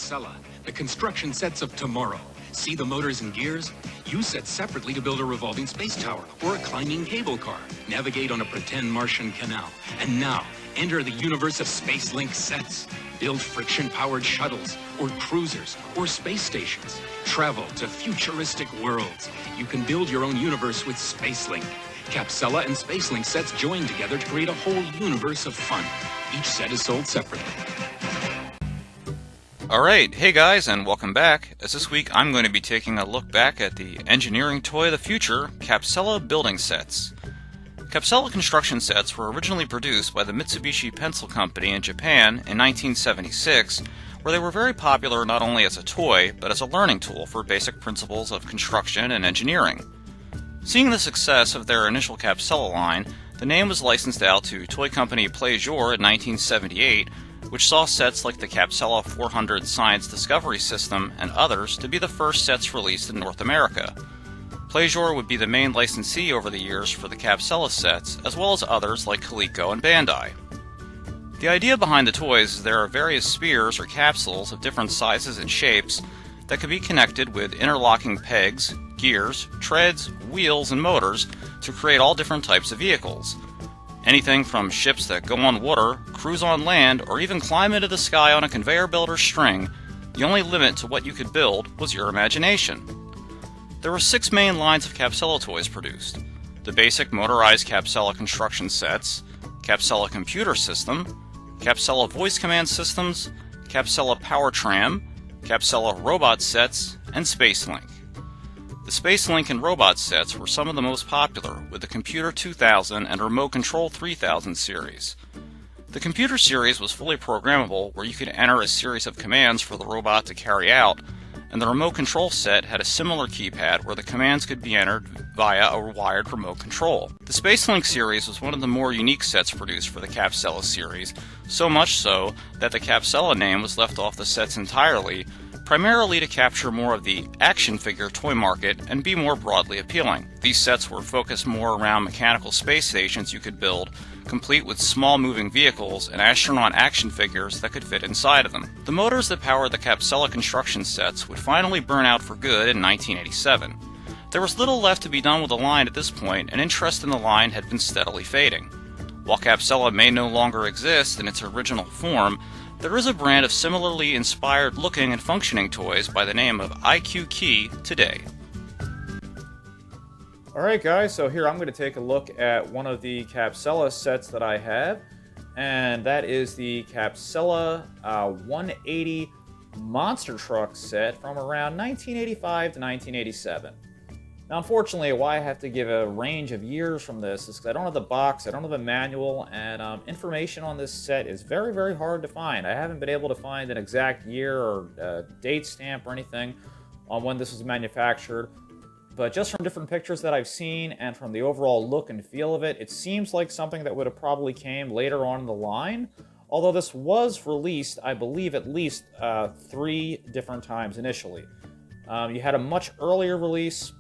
Capsela, the construction sets of tomorrow. See the motors and gears? Use sets separately to build a revolving space tower or a climbing cable car. Navigate on a pretend Martian canal. And now, enter the universe of SpaceLink sets. Build friction-powered shuttles, or cruisers, or space stations. Travel to futuristic worlds. You can build your own universe with SpaceLink. Capsela and SpaceLink sets join together to create a whole universe of fun. Each set is sold separately. Alright, hey guys, and welcome back. As this week I'm going to be taking a look back at the engineering toy of the future, Capsela building sets. Capsela construction sets were originally produced by the Mitsubishi Pencil Company in Japan in 1976, where they were very popular not only as a toy, but as a learning tool for basic principles of construction and engineering. Seeing the success of their initial Capsela line, the name was licensed out to toy company Plaisir in 1978, which saw sets like the Capsela 400 Science Discovery System and others to be the first sets released in North America. Plaisir would be the main licensee over the years for the Capsela sets, as well as others like Coleco and Bandai. The idea behind the toys is there are various spheres or capsules of different sizes and shapes that can be connected with interlocking pegs, gears, treads, wheels, and motors to create all different types of vehicles. Anything from ships that go on water, cruise on land, or even climb into the sky on a conveyor belt or string, the only limit to what you could build was your imagination. There were 6 main lines of Capsela toys produced: the basic motorized Capsela construction sets, Capsela computer system, Capsela voice command systems, Capsela power tram, Capsela robot sets, and SpaceLink. The SpaceLink and robot sets were some of the most popular, with the Computer 2000 and Remote Control 3000 series. The computer series was fully programmable, where you could enter a series of commands for the robot to carry out, and the remote control set had a similar keypad where the commands could be entered via a wired remote control. The SpaceLink series was one of the more unique sets produced for the Capsela series, so much so that the Capsela name was left off the sets entirely, primarily to capture more of the action figure toy market and be more broadly appealing. These sets were focused more around mechanical space stations you could build, complete with small moving vehicles and astronaut action figures that could fit inside of them. The motors that powered the Capsela construction sets would finally burn out for good in 1987. There was little left to be done with the line at this point, and interest in the line had been steadily fading. While Capsela may no longer exist in its original form, there is a brand of similarly inspired looking and functioning toys by the name of IQ Key today. Alright guys, so here I'm going to take a look at one of the Capsela sets that I have, and that is the Capsela 180 Monster Truck set from around 1985 to 1987. Now unfortunately, why I have to give a range of years from this is because I don't have the box, I don't have a manual, and information on this set is very, very hard to find. I haven't been able to find an exact year or date stamp or anything on when this was manufactured. But just from different pictures that I've seen and from the overall look and feel of it, it seems like something that would have probably came later on in the line. Although this was released, I believe, at least 3 different times initially. You had a much earlier release,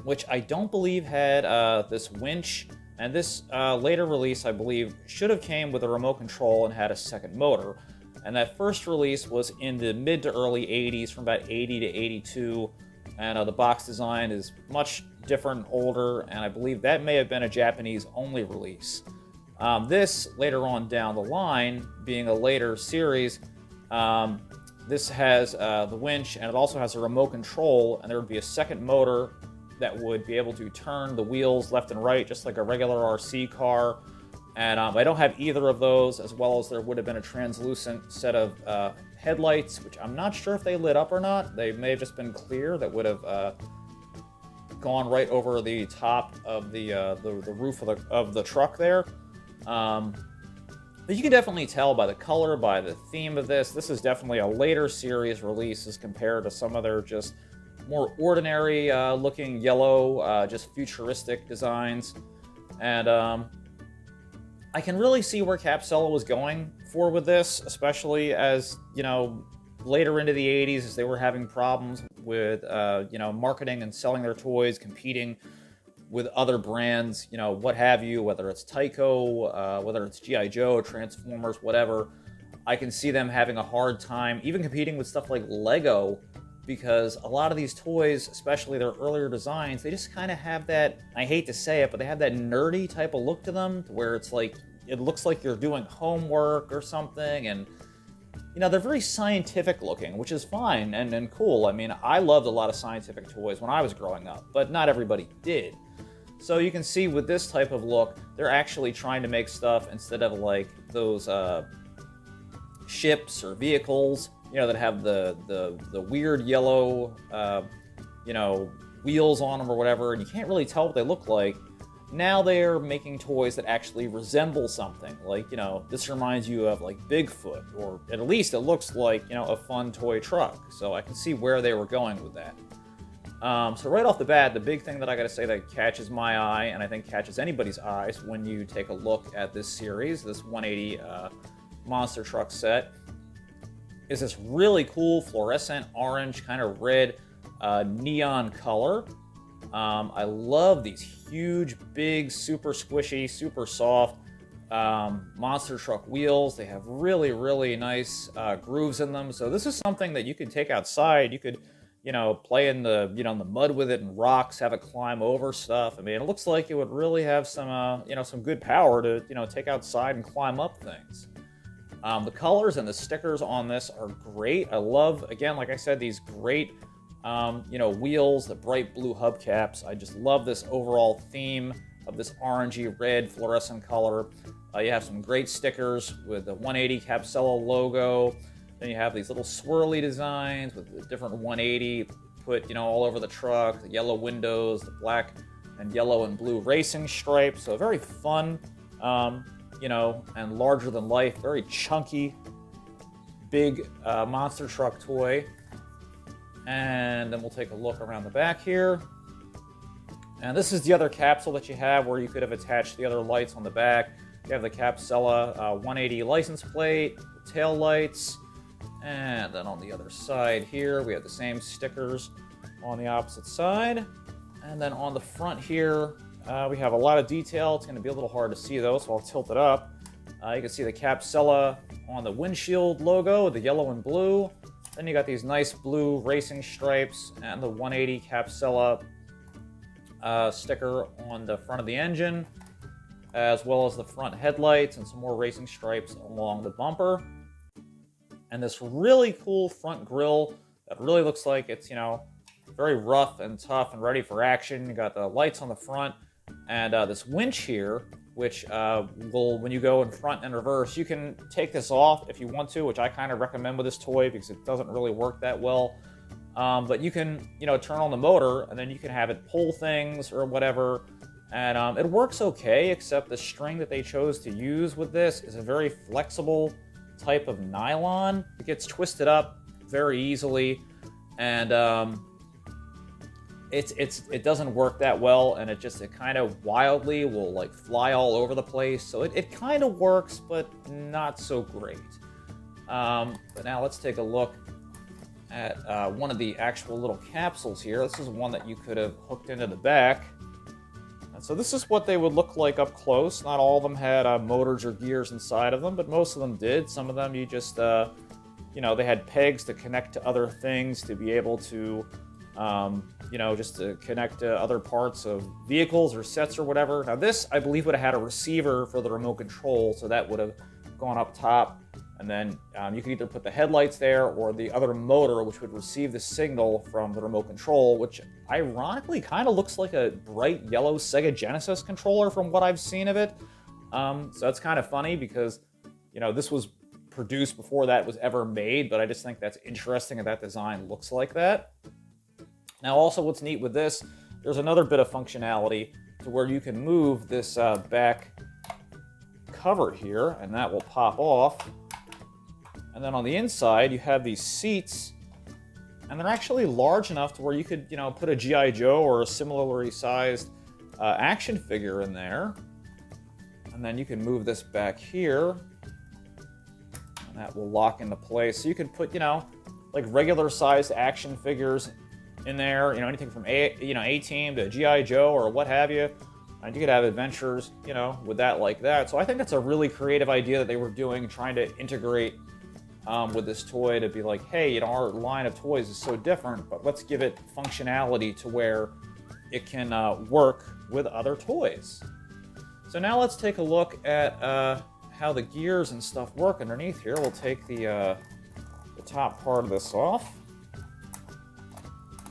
which I don't believe had this winch, and this later release, I believe, should have came with a remote control and had a second motor. And that first release was in the mid to early 80s, from about 80 to 82. And the box design is much different and older, and I believe that may have been a Japanese-only release. This, later on down the line, being a later series, this has the winch, and it also has a remote control, and there would be a second motor that would be able to turn the wheels left and right, just like a regular RC car. And I don't have either of those, as well as there would have been a translucent set of headlights, which I'm not sure if they lit up or not. They may have just been clear, that would have gone right over the top of the roof of the truck there. But you can definitely tell by the color, by the theme of this. This is definitely a later series release as compared to some of their just more ordinary looking yellow, just futuristic designs. And I can really see where Capsela was going for with this, especially as, you know, later into the 80s, as they were having problems with, you know, marketing and selling their toys, competing with other brands, you know, what have you, whether it's Tyco, whether it's G.I. Joe, Transformers, whatever. I can see them having a hard time even competing with stuff like Lego, because a lot of these toys, especially their earlier designs, they just kind of have that, I hate to say it, but they have that nerdy type of look to them, where it's like, it looks like you're doing homework or something, and you know, they're very scientific looking, which is fine and cool. I mean, I loved a lot of scientific toys when I was growing up, but not everybody did. So you can see with this type of look, they're actually trying to make stuff instead of like those ships or vehicles, you know, that have the weird yellow, you know, wheels on them or whatever, and you can't really tell what they look like. Now they're making toys that actually resemble something. Like, you know, this reminds you of like Bigfoot, or at least it looks like, you know, a fun toy truck. So I can see where they were going with that. So right off the bat, the big thing that I gotta say that catches my eye, and I think catches anybody's eyes when you take a look at this series, this 180 monster truck set, is this really cool fluorescent orange, kind of red neon color. I love these huge, big, super squishy, super soft monster truck wheels. They have really, really nice grooves in them. So this is something that you could take outside. You could, you know, play in the, you know, in the mud with it and rocks, have it climb over stuff. I mean, it looks like it would really have some, you know, some good power to, you know, take outside and climb up things. The colors and the stickers on this are great. I love, again, like I said, these great, you know, wheels, the bright blue hubcaps. I just love this overall theme of this orangey red fluorescent color. You have some great stickers with the 180 Capsela logo. Then you have these little swirly designs with the different 180 put, you know, all over the truck. The yellow windows, the black and yellow and blue racing stripes. So very fun, you know, and larger than life, very chunky, big monster truck toy. And then we'll take a look around the back here. And this is the other capsule that you have, where you could have attached the other lights on the back. You have the Capsela 180 license plate, the tail lights, and then on the other side here, we have the same stickers on the opposite side. And then on the front here, we have a lot of detail. It's going to be a little hard to see though, so I'll tilt it up. You can see the Capsela on the windshield logo, the yellow and blue. Then you got these nice blue racing stripes and the 180 Capsela sticker on the front of the engine, as well as the front headlights and some more racing stripes along the bumper. And this really cool front grille that really looks like it's, you know, very rough and tough and ready for action. You got the lights on the front, and this winch here, which will, when you go in front and reverse, you can take this off if you want to, which I kind of recommend with this toy because it doesn't really work that well. But you can, you know, turn on the motor and then you can have it pull things or whatever. And it works okay, except the string that they chose to use with this is a very flexible type of nylon. It gets twisted up very easily, and it doesn't work that well, and it kind of wildly will like fly all over the place. So it kind of works, but not so great. But now let's take a look at one of the actual little capsules here. This is one that you could have hooked into the back. And so this is what they would look like up close. Not all of them had motors or gears inside of them, but most of them did. Some of them you just, you know, they had pegs to connect to other things to be able to, you know, just to connect to other parts of vehicles or sets or whatever. Now this, I believe, would have had a receiver for the remote control, so that would have gone up top. And then you could either put the headlights there or the other motor, which would receive the signal from the remote control, which ironically kind of looks like a bright yellow Sega Genesis controller from what I've seen of it. So that's kind of funny because, you know, this was produced before that was ever made, but I just think that's interesting that that design looks like that. Now also what's neat with this, there's another bit of functionality to where you can move this back cover here, and that will pop off. And then on the inside, you have these seats, and they're actually large enough to where you could, you know, put a G.I. Joe or a similarly sized action figure in there. And then you can move this back here, and that will lock into place. So you could put, you know, like regular sized action figures in there, you know, anything from A-Team to G.I. Joe or what have you. And you could have adventures, you know, with that like that. So I think that's a really creative idea that they were doing, trying to integrate with this toy to be like, hey, our line of toys is so different, but let's give it functionality to where it can work with other toys. So now let's take a look at how the gears and stuff work underneath here. We'll take the top part of this off.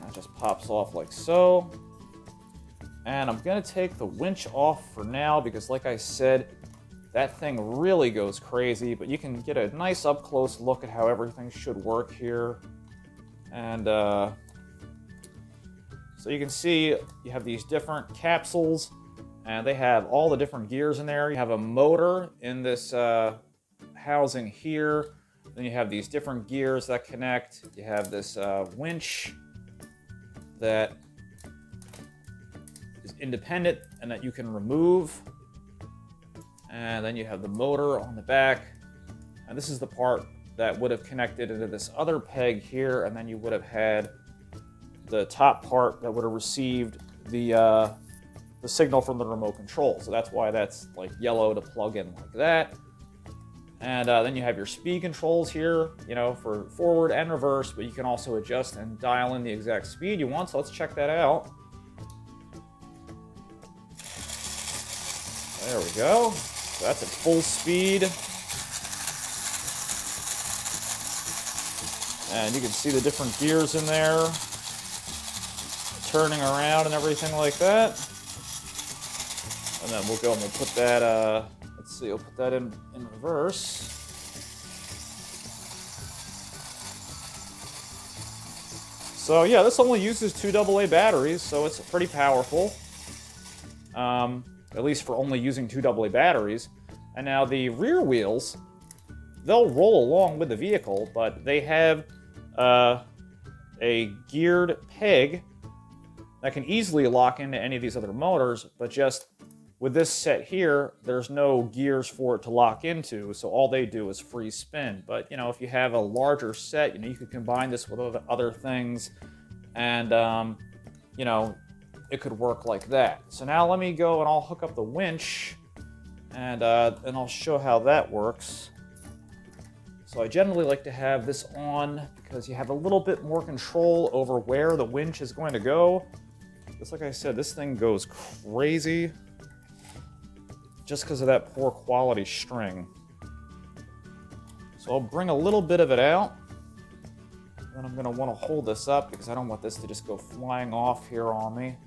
That just pops off like so. And I'm going to take the winch off for now because, like I said, that thing really goes crazy, but you can get a nice up-close look at how everything should work here. And so you can see you have these different capsules, and they have all the different gears in there. You have a motor in this housing here. Then you have these different gears that connect. You have this winch that is independent and that you can remove. And then you have the motor on the back. And this is the part that would have connected into this other peg here, and then you would have had the top part that would have received the signal from the remote control. So that's why that's like yellow to plug in like that. And then you have your speed controls here, for forward and reverse, but you can also adjust and dial in the exact speed you want. So let's check that out. There we go. So that's at full speed. And you can see the different gears in there, turning around and everything like that. And then we'll go and we'll put that, let's see, we'll put that in reverse. So yeah, this only uses 2 AA batteries, so it's pretty powerful. At least for only using 2 AA batteries. And now the rear wheels, they'll roll along with the vehicle, but they have a geared peg that can easily lock into any of these other motors, but just with this set here, there's no gears for it to lock into, so all they do is free spin. But, if you have a larger set, you could combine this with other things, and, it could work like that. So now let me go and I'll hook up the winch, and I'll show how that works. So I generally like to have this on because you have a little bit more control over where the winch is going to go. Just like I said, this thing goes crazy just because of that poor quality string. So I'll bring a little bit of it out. Then I'm going to want to hold this up because I don't want this to just go flying off here on me.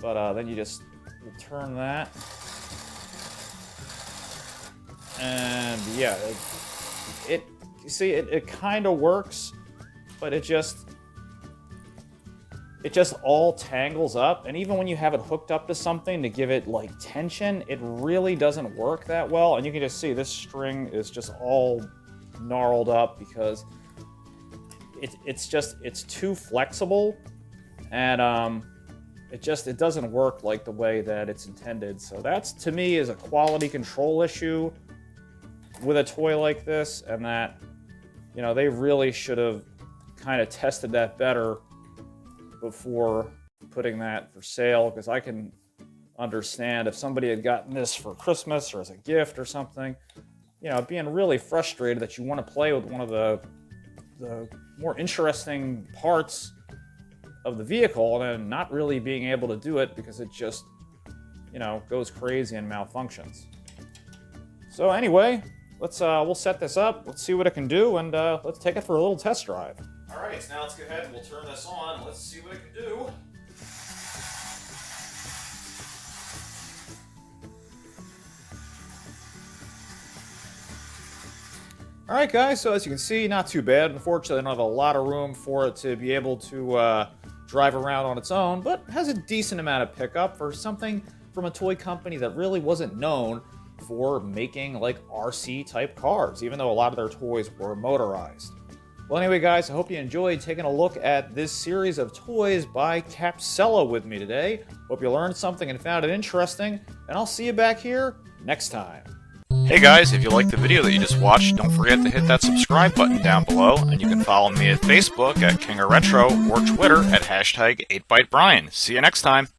But then you just turn that. And yeah, you see, it kind of works, but it just all tangles up. And even when you have it hooked up to something to give it like tension, it really doesn't work that well. And you can just see this string is just all gnarled up because it's too flexible, and it doesn't work like the way that it's intended. So that's, to me, is a quality control issue with a toy like this, and that, they really should have kind of tested that better before putting that for sale, because I can understand if somebody had gotten this for Christmas or as a gift or something, being really frustrated that you want to play with one of the more interesting parts of the vehicle and then not really being able to do it because it just, goes crazy and malfunctions. So anyway, we'll set this up, let's see what it can do, and let's take it for a little test drive. Alright, so now let's go ahead and we'll turn this on and let's see what it can do. Alright guys, so as you can see, not too bad. Unfortunately, I don't have a lot of room for it to be able to drive around on its own, but has a decent amount of pickup for something from a toy company that really wasn't known for making like RC type cars, even though a lot of their toys were motorized. Well anyway guys, I hope you enjoyed taking a look at this series of toys by Capsela with me today. Hope you learned something and found it interesting, and I'll see you back here next time. Hey guys, if you liked the video that you just watched, don't forget to hit that subscribe button down below, and you can follow me at Facebook at King of Retro or Twitter at #8ByteBrian. See you next time.